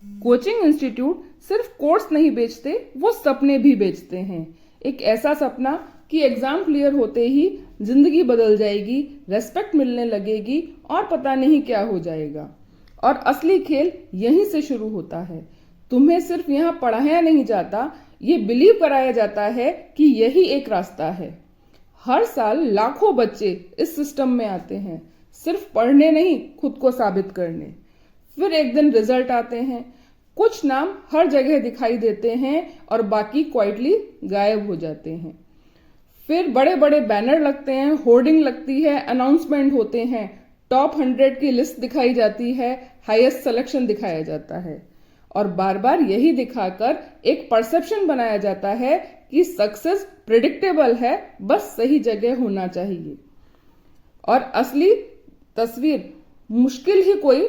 Coaching institute सिर्फ course नहीं बेचते, वो सपने भी बेचते हैं। एक ऐसा सपना कि एग्जाम क्लियर होते ही जिंदगी बदल जाएगी, रेस्पेक्ट मिलने लगेगी और पता नहीं क्या हो जाएगा। और असली खेल यहीं से शुरू होता है। तुम्हें सिर्फ यहाँ पढ़ाया नहीं जाता, ये बिलीव कराया जाता है कि यही एक रास्ता है। हर साल लाखों बच्चे इस सिस्टम में आते हैं, सिर्फ पढ़ने नहीं, खुद को साबित करने। फिर एक दिन रिजल्ट आते हैं, कुछ नाम हर जगह दिखाई देते हैं और बाकी क्वाइटली गायब हो जाते हैं। फिर बड़े बड़े बैनर लगते हैं, होर्डिंग लगती है, अनाउंसमेंट होते हैं, टॉप 100 की लिस्ट दिखाई जाती है, हाईएस्ट सिलेक्शन दिखाया जाता है और बार बार यही दिखाकर एक परसेप्शन बनाया जाता है कि सक्सेस प्रिडिक्टेबल है, बस सही जगह होना चाहिए। और असली तस्वीर मुश्किल ही कोई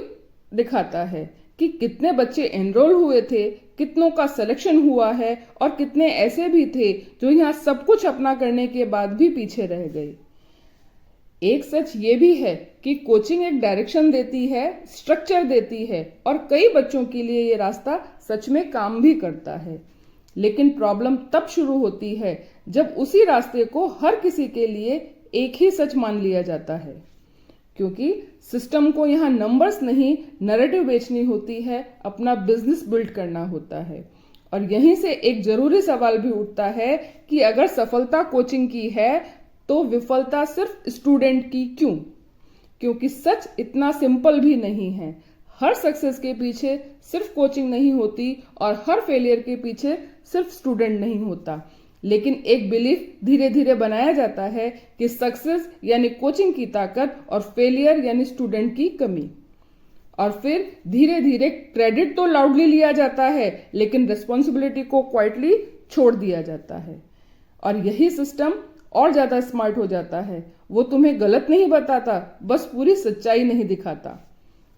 दिखाता है कि कितने बच्चे एनरोल हुए थे, कितनों का सिलेक्शन हुआ है और कितने ऐसे भी थे जो यहाँ सब कुछ अपना करने के बाद भी पीछे रह गए। एक सच ये भी है कि कोचिंग एक डायरेक्शन देती है, स्ट्रक्चर देती है और कई बच्चों के लिए ये रास्ता सच में काम भी करता है। लेकिन प्रॉब्लम तब शुरू होती है जब उसी रास्ते को हर किसी के लिए एक ही सच मान लिया जाता है, क्योंकि सिस्टम को यहाँ नंबर्स नहीं, नैरेटिव बेचनी होती है, अपना बिजनेस बिल्ड करना होता है। और यहीं से एक जरूरी सवाल भी उठता है कि अगर सफलता कोचिंग की है तो विफलता सिर्फ स्टूडेंट की क्यों? क्योंकि सच इतना सिंपल भी नहीं है। हर सक्सेस के पीछे सिर्फ कोचिंग नहीं होती और हर फेलियर के पीछे सिर्फ स्टूडेंट नहीं होता। लेकिन एक बिलीफ धीरे धीरे बनाया जाता है कि सक्सेस यानी कोचिंग की ताकत और फेलियर यानी स्टूडेंट की कमी। और फिर धीरे धीरे क्रेडिट तो लाउडली लिया जाता है, लेकिन रिस्पॉन्सिबिलिटी को क्वाइटली छोड़ दिया जाता है। और यही सिस्टम और ज्यादा स्मार्ट हो जाता है। वो तुम्हें गलत नहीं बताता, बस पूरी सच्चाई नहीं दिखाता।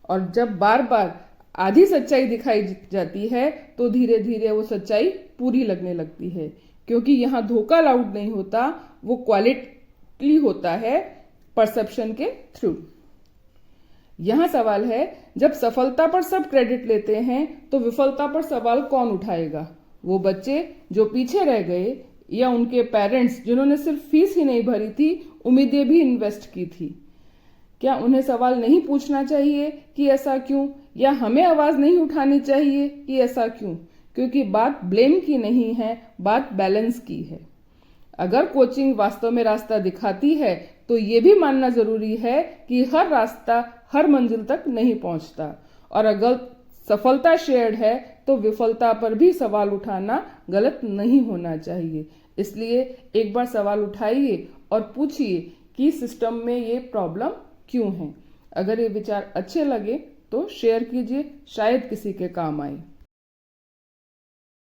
और जब बार बार आधी सच्चाई दिखाई जाती है तो धीरे धीरे वो सच्चाई पूरी लगने लगती है, क्योंकि यहाँ धोखा लाउड नहीं होता, वो क्वालिटी होता है परसेप्शन के थ्रू। यहाँ सवाल है, जब सफलता पर सब क्रेडिट लेते हैं तो विफलता पर सवाल कौन उठाएगा? वो बच्चे जो पीछे रह गए या उनके पेरेंट्स जिन्होंने सिर्फ फीस ही नहीं भरी थी, उम्मीदें भी इन्वेस्ट की थी? क्या उन्हें सवाल नहीं पूछना चाहिए कि ऐसा क्यों, या हमें आवाज नहीं उठानी चाहिए कि ऐसा क्यों? क्योंकि बात ब्लेम की नहीं है, बात बैलेंस की है। अगर कोचिंग वास्तव में रास्ता दिखाती है तो ये भी मानना जरूरी है कि हर रास्ता हर मंजिल तक नहीं पहुंचता। और अगर सफलता शेयर्ड है तो विफलता पर भी सवाल उठाना गलत नहीं होना चाहिए। इसलिए एक बार सवाल उठाइए और पूछिए कि सिस्टम में ये प्रॉब्लम क्यों है। अगर ये विचार अच्छे लगे तो शेयर कीजिए, शायद किसी के काम आए।